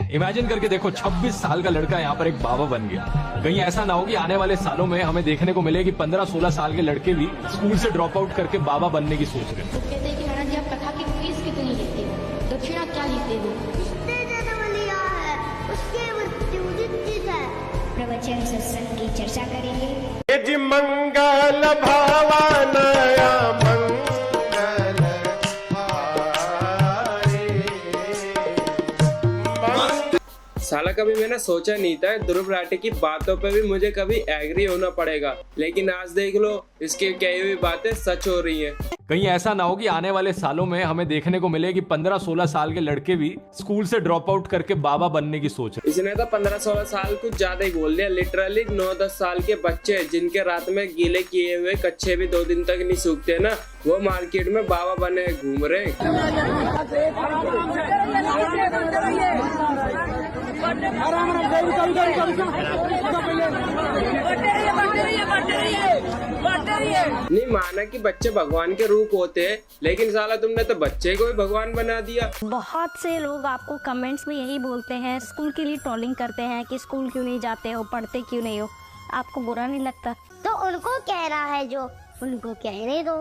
Imagine करके देखो 26 साल का लड़का यहाँ पर एक बाबा बन गया। कहीं ऐसा ना हो कि आने वाले सालों में हमें देखने को मिले कि 15-16 साल के लड़के भी स्कूल से ड्रॉप आउट करके बाबा बनने की सोच रहे हैं। तो कहते हैं कि मैडम जी आप कथा की फीस कितनी लेते हो, दक्षिणा क्या लेते हो? प्रवचन सत्संग की चर्चा करेंगे। जी मंगल भवानया मंगल साला कभी मैंने सोचा नहीं था ध्रुव राठी की बातों पे भी मुझे कभी एग्री होना पड़ेगा, लेकिन आज देख लो इसकी कही हुई बातें सच हो रही हैं। कहीं ऐसा ना हो कि आने वाले सालों में हमें देखने को मिले कि 15-16 साल के लड़के भी स्कूल से ड्रॉप आउट करके बाबा बनने की सोच रहे हैं। इसने तो 15-16 साल कुछ ज्यादा ही बोल दिया। लिटरली 9-10 साल के बच्चे जिनके रात में गीले किए हुए कच्चे भी 2 दिन तक नहीं सूखते ना, वो मार्केट में बाबा बने घूम रहे। नहीं माना कि बच्चे भगवान के रूप होते हैं, लेकिन साला तुमने तो बच्चे को ही भगवान बना दिया। बहुत से लोग आपको कमेंट्स में यही बोलते हैं, स्कूल के लिए ट्रोलिंग करते हैं कि स्कूल क्यों नहीं जाते हो, पढ़ते क्यों नहीं हो। आपको बुरा नहीं लगता? तो उनको कह रहा है जो उनको कहने दो।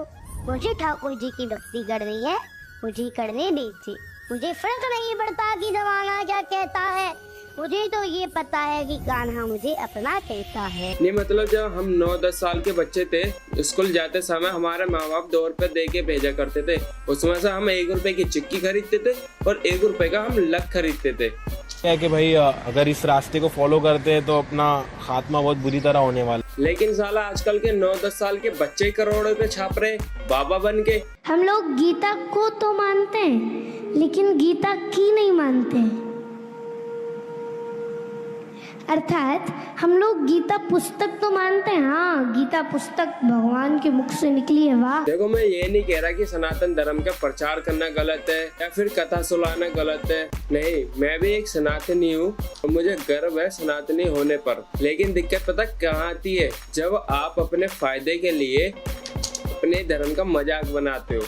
मुझे ठाकुर जी की भक्ति करनी है, मुझे करने दीजिए। मुझे फर्क नहीं पड़ता कि जमाना क्या कहता है, मुझे तो ये पता है कि कान्हा मुझे अपना कहता है। नहीं मतलब जब हम 9-10 साल के बच्चे थे, स्कूल जाते समय हमारे माँ बाप 2 रुपए दे के भेजा करते थे। उसमें से हम 1 रुपए की चिक्की खरीदते थे और 1 रुपए का हम लक खरीदते थे। क्या है कि भाई अगर इस रास्ते को फॉलो करते हैं तो अपना खात्मा बहुत बुरी तरह होने वाला। लेकिन साला आजकल के 9-10 साल के बच्चे करोड़ों पे छाप रहे बाबा बन के। हम लोग गीता को तो मानते हैं, लेकिन गीता की नहीं मानते। अर्थात हम लोग गीता पुस्तक तो मानते हैं, हाँ गीता पुस्तक भगवान के मुख से निकली है। वाह। देखो मैं ये नहीं कह रहा कि सनातन धर्म का प्रचार करना गलत है या फिर कथा सुनाना गलत है। नहीं, मैं भी एक सनातनी हूँ और मुझे गर्व है सनातनी होने पर। लेकिन दिक्कत पता कहाँ आती है? जब आप अपने फायदे के लिए अपने धर्म का मजाक बनाते हो।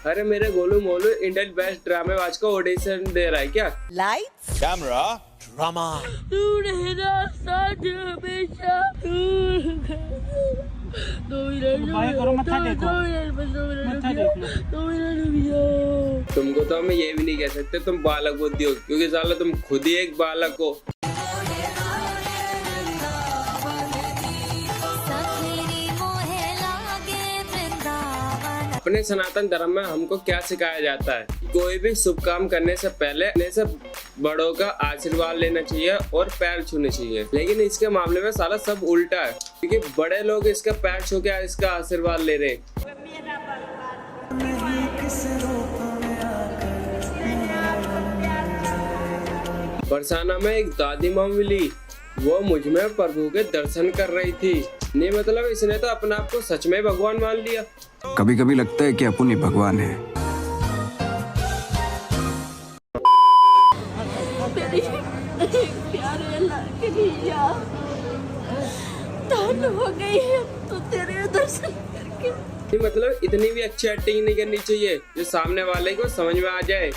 अरे मेरे गोलू मोलू इंडियन बेस्ट ड्रामेबाज को ऑडिशन दे रहा है क्या? Lights camera drama. तुमको तो हम ये भी नहीं कह सकते तुम बालक बुद्धि हो, क्योंकि साला तुम खुद ही एक बालक हो। अपने सनातन धर्म में हमको क्या सिखाया जाता है? कोई भी शुभ काम करने से पहले अपने से बड़ों का आशीर्वाद लेना चाहिए और पैर छूने चाहिए। लेकिन इसके मामले में साला सब उल्टा है, क्योंकि बड़े लोग इसका पैर छू के इसका आशीर्वाद ले रहे। बरसाना में एक दादी माँ मिली, वो मुझ में प्रभु के दर्शन कर रही थी। नहीं मतलब इसने तो अपने आप को सच में भगवान मान लिया। कभी कभी लगता है कि अपन ही भगवान है। हो गई है तो तेरे दर्शन करके। मतलब इतनी भी अच्छी एक्टिंग नहीं करनी चाहिए जो सामने वाले को समझ में आ जाए।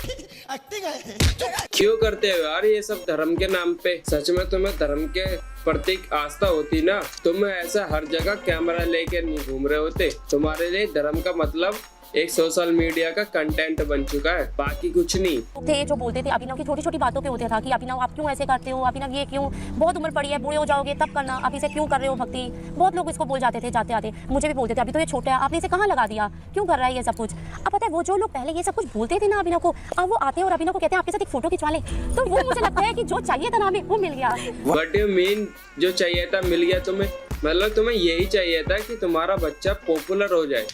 क्यों करते हो यार ये सब धर्म के नाम पे? सच में तुम्हें धर्म के प्रतीक आस्था होती ना, तुम ऐसा हर जगह कैमरा लेके नहीं घूम रहे होते। तुम्हारे लिए धर्म का मतलब एक सोशल मीडिया का कंटेंट बन चुका है, बाकी कुछ नहीं। थे जो बोलते थे अभिनव की छोटी छोटी बातों पे होता था कि अभिनव आप क्यों ऐसे करते हो, अभिनव ये क्यों, बहुत उम्र पड़ी है, बूढ़े हो जाओगे तब करना, आप इसे क्यों कर रहे हो भक्ति। बहुत लोग इसको बोल जाते थे जाते आते, मुझे भी बोलते थे अभी तो ये छोटा है, आपने इसे कहाँ लगा दिया, क्यों कर रहा है ये सब कुछ। अब पता है वो जो लोग पहले ये सब कुछ बोलते थे ना अभिनव को, अब वो आते हैं और अभिनव को कहते हैं आपके साथ एक फोटो खिंचवा ले। तो वो मुझे लगता है कि जो चाहिए था ना हमें वो मिल गया। व्हाट यू मीन जो चाहिए था मिल गया तुम्हें? मतलब तुम्हें यही चाहिए था कि तुम्हारा बच्चा पॉपुलर हो जाए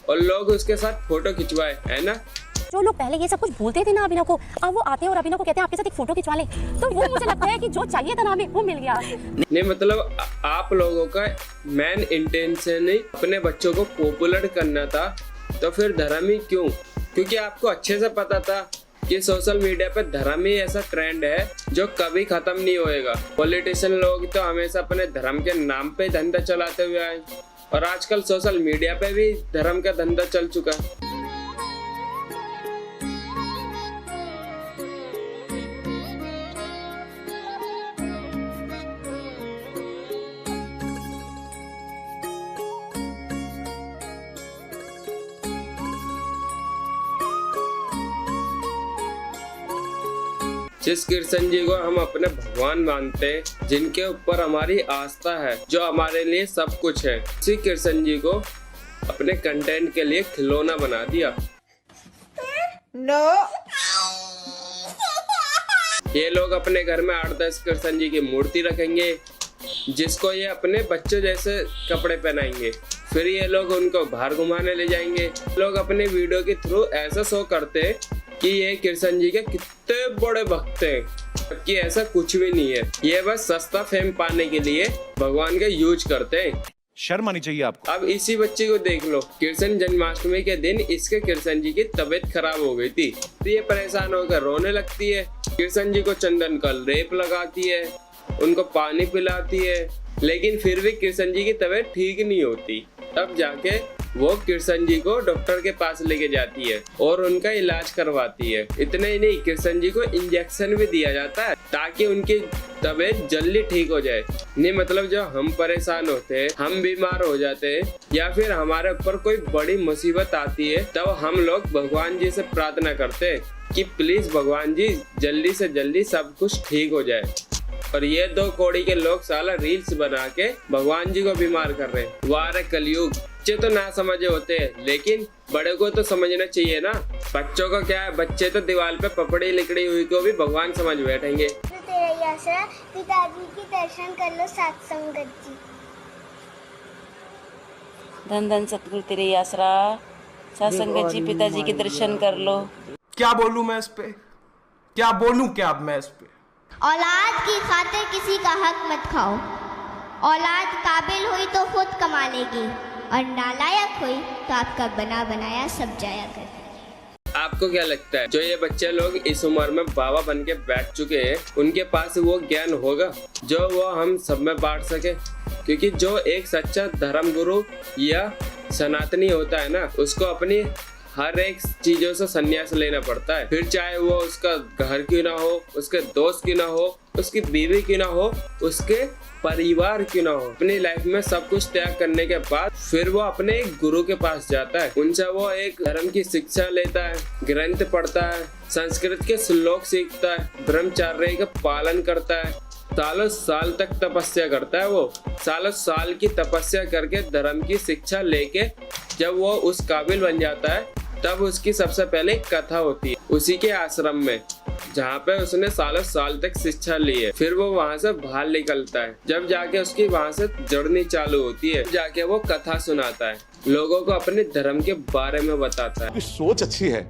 और लोग उसके साथ फोटो खिंचवाए, है ना? जो लोग पहले ये सब कुछ बोलते थे ना अभिनव को, अब वो आते हैं और अभिनव को कहते हैं आपके साथ एक फोटो खिंचवा ले। तो वो मुझे लगता है कि जो चाहिए था ना हमें वो मिल गया। नहीं मतलब आप लोगों का मेन इंटेंशन ही अपने बच्चों को पॉपुलर करना था, तो फिर धर्म ही क्यों? क्योंकि आपको अच्छे से पता था कि सोशल मीडिया पे धर्म ही ऐसा ट्रेंड है जो कभी खत्म नहीं होएगा। पॉलिटिशियन लोग तो हमेशा अपने धर्म के नाम पे धंधा चलाते हुए आए और आजकल सोशल मीडिया पे भी धर्म का धंधा चल चुका है। जिस कृष्ण जी को हम अपने भगवान मानते हैं, जिनके ऊपर हमारी आस्था है, जो हमारे लिए सब कुछ है, उसी कृष्ण जी को अपने कंटेंट के लिए खिलौना बना दिया। ये लोग अपने घर में 8-10 कृष्ण जी की मूर्ति रखेंगे, जिसको ये अपने बच्चों जैसे कपड़े पहनाएंगे। फिर ये लोग उनको बाहर घुमाने ले जाएंगे। लोग अपने वीडियो के थ्रू ऐसा शो करते हैं कि ये कृष्ण जी के कितने बड़े भक्त हैं, जबकि ऐसा कुछ भी नहीं है। ये बस सस्ता फेम पाने के लिए भगवान का यूज करते हैं। शर्म आनी चाहिए आपको। अब इसी बच्चे को देख लो, कृष्ण जन्माष्टमी के दिन इसके कृष्ण जी की तबीयत खराब हो गई थी, तो ये परेशान होकर रोने लगती है। कृष्ण जी को चंदन का लेप लगाती है, उनको पानी पिलाती है, लेकिन फिर भी कृष्ण जी की तबीयत ठीक नहीं होती। तब जाके वो कृष्ण जी को डॉक्टर के पास लेके जाती है और उनका इलाज करवाती है। इतना ही नहीं, कृष्ण जी को इंजेक्शन भी दिया जाता है ताकि उनकी तबीयत जल्दी ठीक हो जाए। नहीं मतलब जब हम परेशान होते हैं, हम बीमार हो जाते हैं या फिर हमारे ऊपर कोई बड़ी मुसीबत आती है, तब हम लोग भगवान जी से प्रार्थना करते हैं कि प्लीज भगवान जी जल्दी से जल्दी सब कुछ ठीक हो जाए। और ये 2 कौड़ी के लोग साला रील्स बना के भगवान जी को बीमार कर रहे हैं। वाह कलयुग। बच्चे तो ना समझे होते हैं, लेकिन बड़े को तो समझना चाहिए ना। बच्चों को क्या है, बच्चे तो दीवार पे पपड़ी लिखड़ी हुई को भी भगवान समझ बैठेंगे। पिताजी की दर्शन कर लो सात संगत जी। धन धन सतगुरु तेरे आसरा, सात संगत जी पिताजी के दर्शन कर लो। क्या बोलूं मैं इस पे, क्या बोलूं क्या अब मैं इस पे। औलाद की खातिर किसी का हक मत खाओ। औलाद काबिल हुई तो खुद कमा लेगी और नालायक हुई तो आपका बना बनाया सब जाया कर। आपको क्या लगता है, जो ये बच्चे लोग इस उम्र में बाबा बन के बैठ चुके हैं, उनके पास वो ज्ञान होगा जो वो हम सब में बांट सके? क्योंकि जो एक सच्चा धर्म गुरु या सनातनी होता है ना, उसको अपनी हर एक चीजों से संन्यास लेना पड़ता है। फिर चाहे वो उसका घर क्यों ना हो, उसके दोस्त क्यों ना हो, उसकी बीवी क्यों ना हो, उसके परिवार क्यों ना हो, अपनी लाइफ में सब कुछ त्याग करने के बाद फिर वो अपने एक गुरु के पास जाता है। उनसे वो एक धर्म की शिक्षा लेता है, ग्रंथ पढ़ता है, संस्कृत के श्लोक सीखता है, ब्रह्मचर्य का पालन करता है, सालों साल तक तपस्या करता है। वो सालों साल की तपस्या करके धर्म की शिक्षा लेके जब वो उस काबिल बन जाता है, तब उसकी सबसे पहले कथा होती है उसी के आश्रम में, जहाँ पे उसने सालों साल तक शिक्षा ली है। फिर वो वहाँ से बाहर निकलता है, जब जाके उसकी वहाँ से जर्नी चालू होती है, जाके वो कथा सुनाता है, लोगों को अपने धर्म के बारे में बताता है। सोच अच्छी है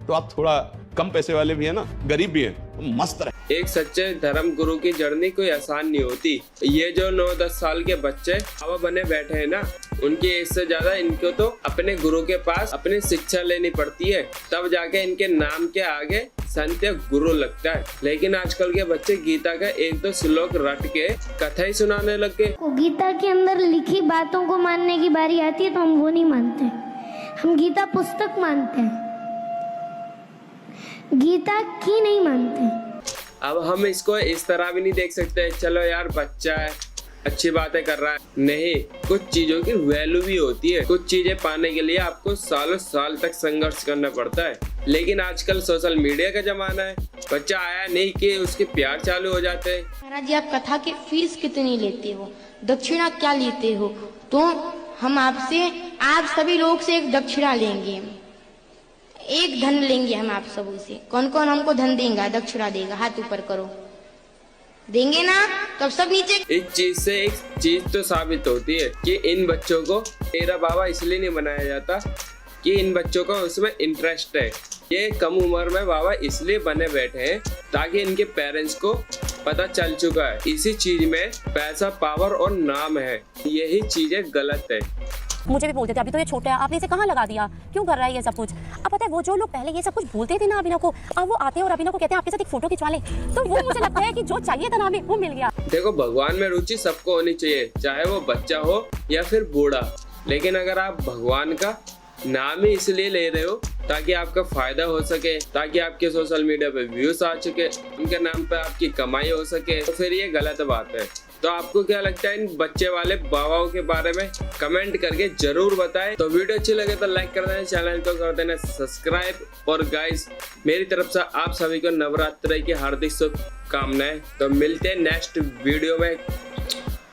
तो आप थोड़ा कम पैसे वाले भी है ना, गरीब भी है, मस्त रहे। एक सच्चे धर्म गुरु की जर्नी कोई आसान नहीं होती। ये जो 9-10 साल के बच्चे बाबा बने बैठे हैं ना, उनकी एज से ज्यादा इनको तो अपने गुरु के पास अपनी शिक्षा लेनी पड़ती है, तब जाके इनके नाम के आगे संत या गुरु लगता है। लेकिन आजकल के बच्चे गीता का 1-2 श्लोक रट के कथा ही सुनाने लग गए। गीता के अंदर लिखी बातों को मानने की बारी आती है तो हम वो नहीं मानते, हम गीता पुस्तक मानते हैं, गीता की नहीं मानते। अब हम इसको इस तरह भी नहीं देख सकते, चलो यार बच्चा है, अच्छी बातें कर रहा है। नहीं, कुछ चीजों की वैल्यू भी होती है। कुछ चीजें पाने के लिए आपको सालों साल तक संघर्ष करना पड़ता है। लेकिन आजकल सोशल मीडिया का जमाना है, बच्चा आया नहीं कि उसके प्यार चालू हो जाते हैं। महाराज जी, आप कथा की फीस कितनी लेते हो, दक्षिणा क्या लेते हो? तो हम आपसे, आप सभी लोग से एक दक्षिणा लेंगे, एक धन लेंगे हम आप सबों से। कौन कौन हमको धन देगा, दक्षिणा देगा? हाथ ऊपर करो। देंगे ना? तो सब नीचे। इस चीज से एक चीज तो साबित होती है कि इन बच्चों को तेरा बाबा इसलिए नहीं बनाया जाता कि इन बच्चों को उसमें इंटरेस्ट है। ये कम उम्र में बाबा इसलिए बने बैठे हैं ताकि इनके पेरेंट्स को पता चल चुका है इसी चीज में पैसा, पावर और नाम है। यही चीजें गलत है। मुझे भी बोलते थे अभी तो ये छोटा है, आपने इसे कहाँ लगा दिया, क्यों कर रहा है ये सब कुछ? अब पता है वो जो लोग पहले ये सब कुछ बोलते थे ना अभिनव को, अब वो आते हैं और अभिनव को कहते हैं आपके साथ एक फोटो खिंचवा लें, तो वो मुझे लगता है कि जो चाहिए था ना हमें वो मिल गया। देखो भगवान में रुचि सबको होनी चाहिए, चाहे वो बच्चा हो या फिर बूढ़ा, लेकिन अगर आप भगवान का नाम ही इसलिए ले रहे हो ताकि आपका फायदा हो सके, ताकि आपके सोशल मीडिया पे व्यूज आ सके, उनके नाम पे आपकी कमाई हो सके, तो फिर ये गलत बात है। तो आपको क्या लगता है इन बच्चे वाले बाबाओं के बारे में? कमेंट करके जरूर बताएं। तो वीडियो अच्छी लगे तो लाइक कर देना, चैनल को कर देना सब्सक्राइब। और गाइस मेरी तरफ से आप सभी को नवरात्रि की हार्दिक शुभकामनाएं। तो मिलते हैं नेक्स्ट वीडियो में।